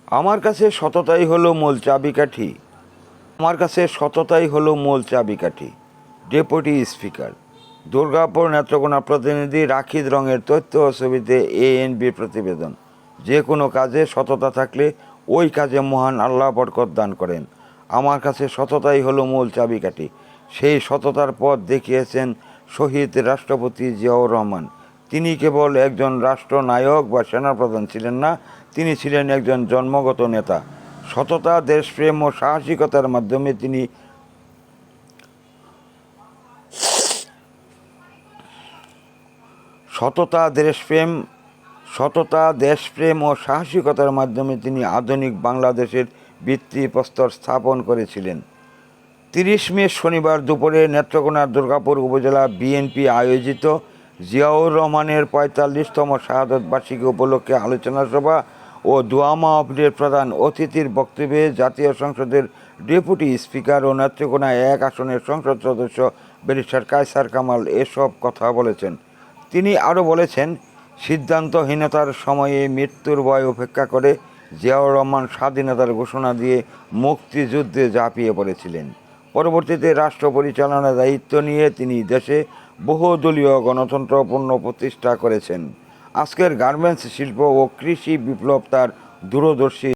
আমার কাছে সততাই হলো মূল চাবিকাঠি। আমার কাছে সততাই হলো মূল চাবিকাঠি। ডেপুটি স্পিকার, দুর্গাপুর নেত্রকোনা প্রতিনিধি রাখিদ রঙের তথ্য ও ছবিতে ANB প্রতিবেদন। যে কোনো কাজে সততা থাকলে ওই কাজে মহান আল্লাহ বরকত দান করেন। আমার কাছে সততাই হলো মূল চাবিকাঠি। সেই সততার পথ দেখিয়েছেন শহীদ রাষ্ট্রপতি জিয়াউর রহমান। তিনি কেবল একজন রাষ্ট্রনায়ক বা সেনাপ্রধান ছিলেন না, তিনি ছিলেন একজন জন্মগত নেতা। সততা, দেশপ্রেম ও সাহসিকতার মাধ্যমে তিনি দেশপ্রেম ও সাহসিকতার মাধ্যমে তিনি আধুনিক বাংলাদেশের ভিত্তিপ্রস্তর স্থাপন করেছিলেন। 30 মে শনিবার দুপুরে নেত্রকোনার দুর্গাপুর উপজেলা বিএনপি আয়োজিত জিয়াউর রহমানের 45তম শাহাদত বার্ষিকী উপলক্ষে আলোচনা সভা ও দোয়া মাহফিলের প্রধান অতিথির বক্তব্যে জাতীয় সংসদের ডেপুটি স্পিকার ও নেত্রকোনা 1 আসনের সংসদ সদস্য ব্যারিস্টার কায়সার কামাল এসব কথা বলেছেন। তিনি আরও বলেছেন, সিদ্ধান্তহীনতার সময়ে মৃত্যুর ভয় উপেক্ষা করে জিয়াউর রহমান স্বাধীনতার ঘোষণা দিয়ে মুক্তিযুদ্ধে ঝাঁপিয়ে পড়েছিলেন। পরবর্তীতে রাষ্ট্র পরিচালনার দায়িত্ব নিয়ে তিনি দেশে বহুদলীয় গণতন্ত্র পুনঃপ্রতিষ্ঠা করেছেন। আজকের গার্মেন্টস শিল্প ও কৃষি বিপ্লব তার দূরদর্শী